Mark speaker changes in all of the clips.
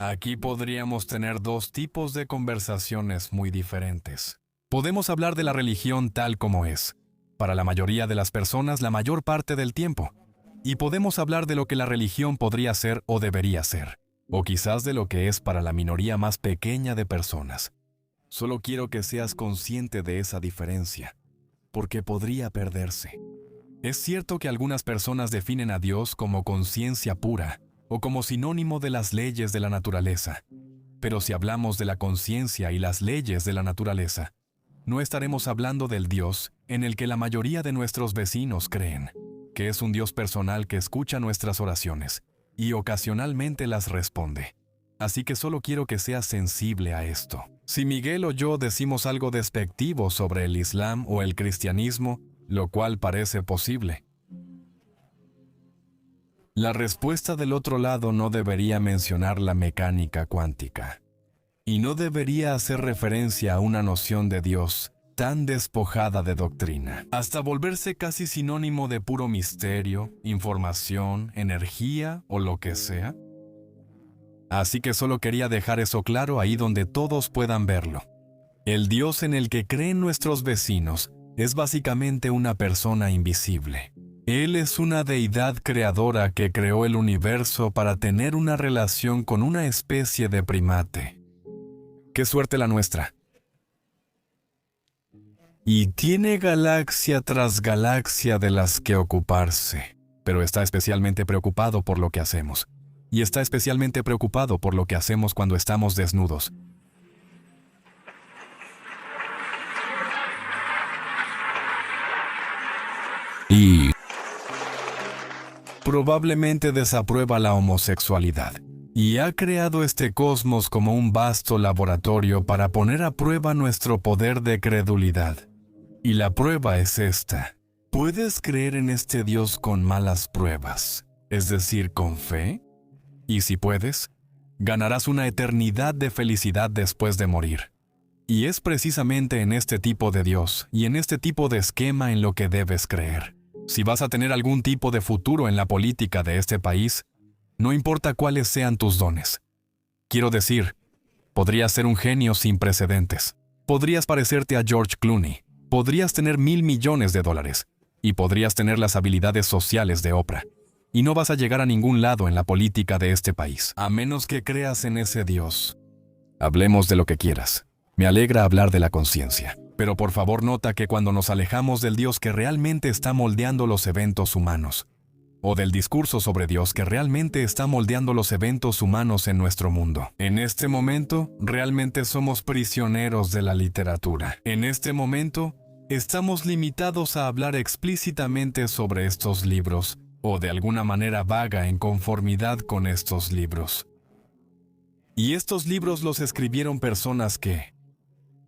Speaker 1: Aquí podríamos tener dos tipos de conversaciones muy diferentes. Podemos hablar de la religión tal como es, para la mayoría de las personas la mayor parte del tiempo. Y podemos hablar de lo que la religión podría ser o debería ser, o quizás de lo que es para la minoría más pequeña de personas. Solo quiero que seas consciente de esa diferencia, porque podría perderse. Es cierto que algunas personas definen a Dios como conciencia pura o como sinónimo de las leyes de la naturaleza. Pero si hablamos de la conciencia y las leyes de la naturaleza, no estaremos hablando del Dios en el que la mayoría de nuestros vecinos creen, que es un Dios personal que escucha nuestras oraciones y ocasionalmente las responde. Así que solo quiero que seas sensible a esto. Si Miguel o yo decimos algo despectivo sobre el Islam o el cristianismo, lo cual parece posible, la respuesta del otro lado no debería mencionar la mecánica cuántica. Y no debería hacer referencia a una noción de Dios tan despojada de doctrina, hasta volverse casi sinónimo de puro misterio, información, energía o lo que sea. Así que solo quería dejar eso claro ahí donde todos puedan verlo. El Dios en el que creen nuestros vecinos es básicamente una persona invisible. Él es una deidad creadora que creó el universo para tener una relación con una especie de primate. ¡Qué suerte la nuestra! Y tiene galaxia tras galaxia de las que ocuparse, pero está especialmente preocupado por lo que hacemos. Y está especialmente preocupado por lo que hacemos cuando estamos desnudos. Y probablemente desaprueba la homosexualidad. Y ha creado este cosmos como un vasto laboratorio para poner a prueba nuestro poder de credulidad. Y la prueba es esta. ¿Puedes creer en este Dios con malas pruebas? Es decir, con fe. Y si puedes, ganarás una eternidad de felicidad después de morir. Y es precisamente en este tipo de Dios y en este tipo de esquema en lo que debes creer. Si vas a tener algún tipo de futuro en la política de este país, no importa cuáles sean tus dones. Quiero decir, podrías ser un genio sin precedentes. Podrías parecerte a George Clooney. Podrías tener $1,000 millones y podrías tener las habilidades sociales de Oprah. Y no vas a llegar a ningún lado en la política de este país, a menos que creas en ese Dios. Hablemos de lo que quieras. Me alegra hablar de la conciencia. Pero por favor nota que cuando nos alejamos del Dios que realmente está moldeando los eventos humanos, o del discurso sobre Dios que realmente está moldeando los eventos humanos en nuestro mundo. En este momento, realmente somos prisioneros de la literatura. En este momento, estamos limitados a hablar explícitamente sobre estos libros, o de alguna manera vaga en conformidad con estos libros. Y estos libros los escribieron personas que,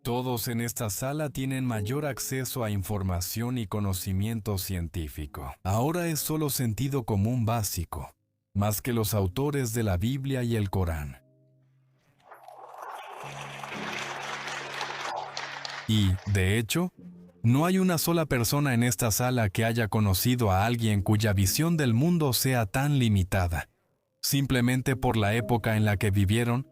Speaker 1: todos en esta sala tienen mayor acceso a información y conocimiento científico. Ahora es solo sentido común básico, más que los autores de la Biblia y el Corán. Y, de hecho, no hay una sola persona en esta sala que haya conocido a alguien cuya visión del mundo sea tan limitada, simplemente por la época en la que vivieron,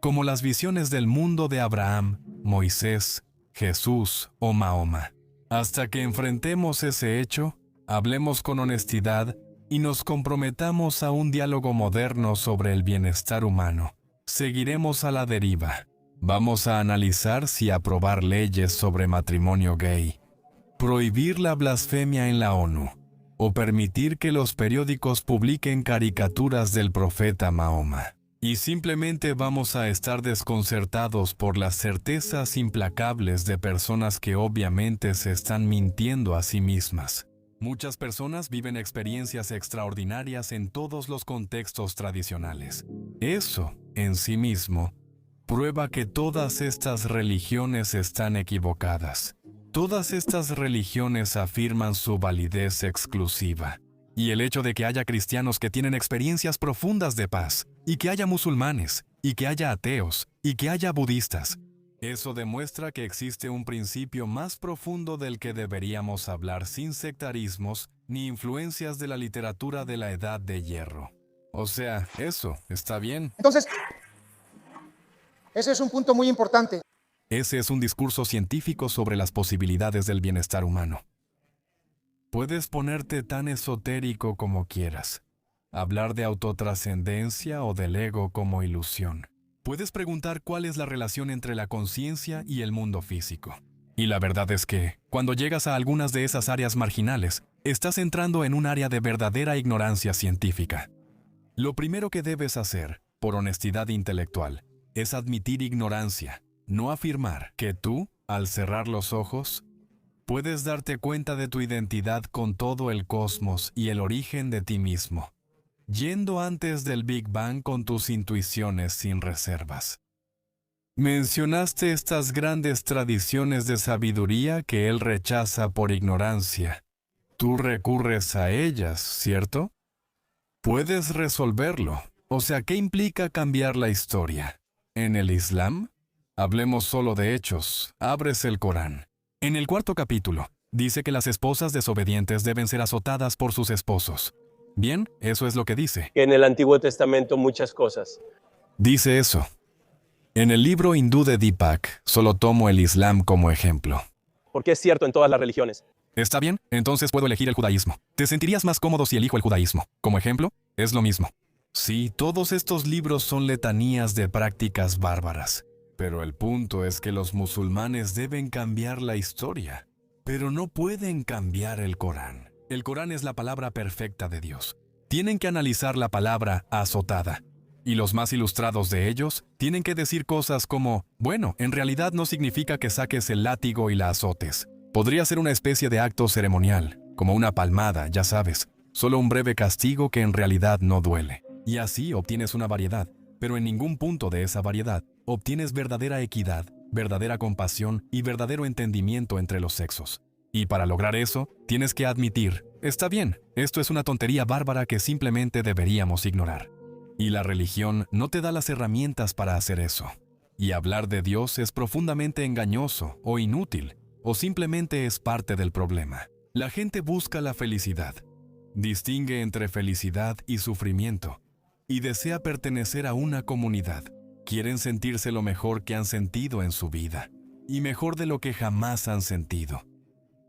Speaker 1: como las visiones del mundo de Abraham, Moisés, Jesús o Mahoma. Hasta que enfrentemos ese hecho, hablemos con honestidad y nos comprometamos a un diálogo moderno sobre el bienestar humano. Seguiremos a la deriva. Vamos a analizar si aprobar leyes sobre matrimonio gay, prohibir la blasfemia en la ONU, o permitir que los periódicos publiquen caricaturas del profeta Mahoma. Y simplemente vamos a estar desconcertados por las certezas implacables de personas que obviamente se están mintiendo a sí mismas. Muchas personas viven experiencias extraordinarias en todos los contextos tradicionales. Eso, en sí mismo, prueba que todas estas religiones están equivocadas. Todas estas religiones afirman su validez exclusiva. Y el hecho de que haya cristianos que tienen experiencias profundas de paz, y que haya musulmanes, y que haya ateos, y que haya budistas, eso demuestra que existe un principio más profundo del que deberíamos hablar sin sectarismos ni influencias de la literatura de la Edad de Hierro. O sea, eso está bien.
Speaker 2: Entonces, Ese es un punto muy importante.
Speaker 1: Ese es un discurso científico sobre las posibilidades del bienestar humano. Puedes ponerte tan esotérico como quieras, hablar de autotrascendencia o del ego como ilusión. Puedes preguntar cuál es la relación entre la conciencia y el mundo físico. Y la verdad es que, cuando llegas a algunas de esas áreas marginales, estás entrando en un área de verdadera ignorancia científica. Lo primero que debes hacer, por honestidad intelectual, es admitir ignorancia, no afirmar que tú, al cerrar los ojos, puedes darte cuenta de tu identidad con todo el cosmos y el origen de ti mismo, yendo antes del Big Bang con tus intuiciones sin reservas. Mencionaste estas grandes tradiciones de sabiduría que él rechaza por ignorancia. Tú recurres a ellas, ¿cierto? Puedes resolverlo. O sea, ¿qué implica cambiar la historia? ¿En el Islam? Hablemos solo de hechos. Abres el Corán. En el 4º capítulo, dice que las esposas desobedientes deben ser azotadas por sus esposos. Bien, eso es lo que dice.
Speaker 3: En el Antiguo Testamento muchas cosas.
Speaker 1: Dice eso. En el libro hindú de Deepak, solo tomo el Islam como ejemplo.
Speaker 3: Porque es cierto en todas las religiones.
Speaker 1: ¿Está bien? Entonces puedo elegir el judaísmo. ¿Te sentirías más cómodo si elijo el judaísmo? Como ejemplo, es lo mismo. Sí, todos estos libros son letanías de prácticas bárbaras. Pero el punto es que los musulmanes deben cambiar la historia. Pero no pueden cambiar el Corán. El Corán es la palabra perfecta de Dios. Tienen que analizar la palabra azotada. Y los más ilustrados de ellos tienen que decir cosas como, bueno, en realidad no significa que saques el látigo y la azotes. Podría ser una especie de acto ceremonial, como una palmada, ya sabes, solo un breve castigo que en realidad no duele. Y así obtienes una variedad, pero en ningún punto de esa variedad obtienes verdadera equidad, verdadera compasión y verdadero entendimiento entre los sexos. Y para lograr eso, tienes que admitir, está bien, esto es una tontería bárbara que simplemente deberíamos ignorar. Y la religión no te da las herramientas para hacer eso. Y hablar de Dios es profundamente engañoso o inútil, o simplemente es parte del problema. La gente busca la felicidad, distingue entre felicidad y sufrimiento, y desea pertenecer a una comunidad. Quieren sentirse lo mejor que han sentido en su vida, y mejor de lo que jamás han sentido.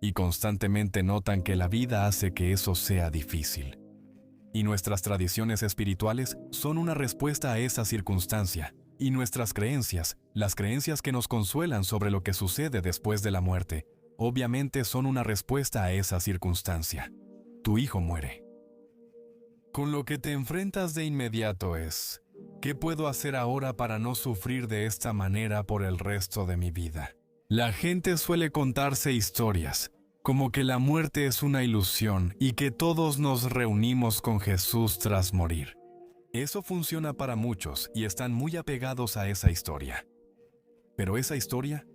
Speaker 1: Y constantemente notan que la vida hace que eso sea difícil. Y nuestras tradiciones espirituales son una respuesta a esa circunstancia. Y nuestras creencias, las creencias que nos consuelan sobre lo que sucede después de la muerte, obviamente son una respuesta a esa circunstancia. Tu hijo muere. Con lo que te enfrentas de inmediato es, ¿qué puedo hacer ahora para no sufrir de esta manera por el resto de mi vida? La gente suele contarse historias, como que la muerte es una ilusión y que todos nos reunimos con Jesús tras morir. Eso funciona para muchos y están muy apegados a esa historia. Pero esa historia,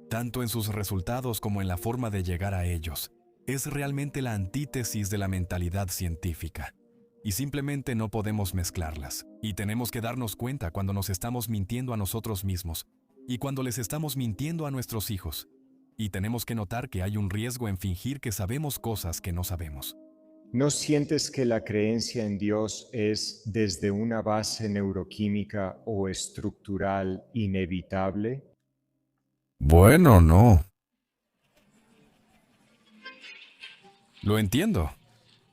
Speaker 1: tanto en sus resultados como en la forma de llegar a ellos, es realmente la antítesis de la mentalidad científica. Y simplemente no podemos mezclarlas. Y tenemos que darnos cuenta cuando nos estamos mintiendo a nosotros mismos y cuando les estamos mintiendo a nuestros hijos. Y tenemos que notar que hay un riesgo en fingir que sabemos cosas que no sabemos.
Speaker 4: ¿No sientes que la creencia en Dios es desde una base neuroquímica o estructural inevitable?
Speaker 1: Bueno, no. Lo entiendo.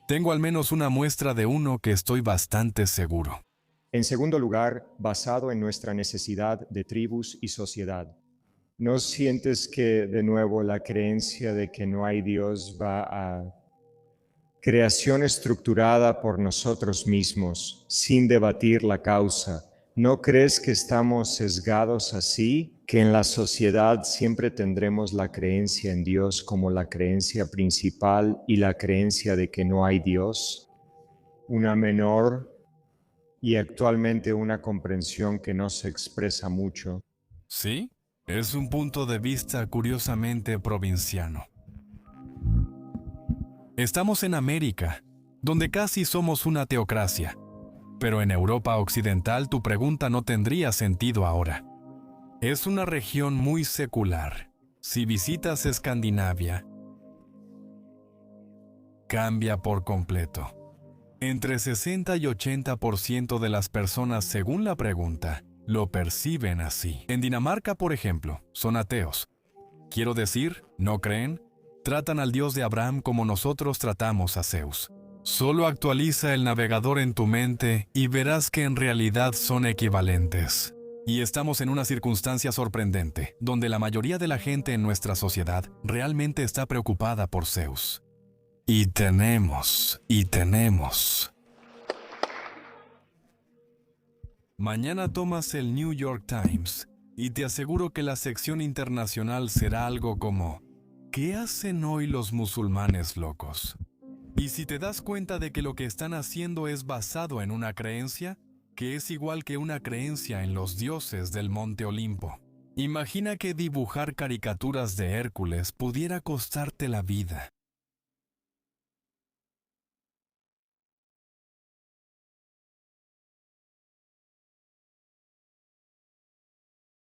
Speaker 1: Tengo al menos una muestra de uno que estoy bastante seguro.
Speaker 4: En segundo lugar, basado en nuestra necesidad de tribus y sociedad. ¿No sientes que, de nuevo, la creencia de que no hay Dios va a creación estructurada por nosotros mismos, sin debatir la causa? ¿No crees que estamos sesgados así, que en la sociedad siempre tendremos la creencia en Dios como la creencia principal y la creencia de que no hay Dios? Una menor y actualmente una comprensión que no se expresa mucho.
Speaker 1: ¿Sí? Es un punto de vista curiosamente provinciano. Estamos en América, donde casi somos una teocracia. Pero en Europa Occidental tu pregunta no tendría sentido ahora. Es una región muy secular. Si visitas Escandinavia, cambia por completo. Entre 60 y 80% de las personas, según la pregunta, lo perciben así. En Dinamarca, por ejemplo, son ateos. Quiero decir, no creen, tratan al Dios de Abraham como nosotros tratamos a Zeus. Solo actualiza el navegador en tu mente y verás que en realidad son equivalentes. Y estamos en una circunstancia sorprendente, donde la mayoría de la gente en nuestra sociedad realmente está preocupada por Zeus. Y tenemos. Mañana tomas el New York Times y te aseguro que la sección internacional será algo como ¿qué hacen hoy los musulmanes locos? Y si te das cuenta de que lo que están haciendo es basado en una creencia, que es igual que una creencia en los dioses del Monte Olimpo. Imagina que dibujar caricaturas de Hércules pudiera costarte la vida.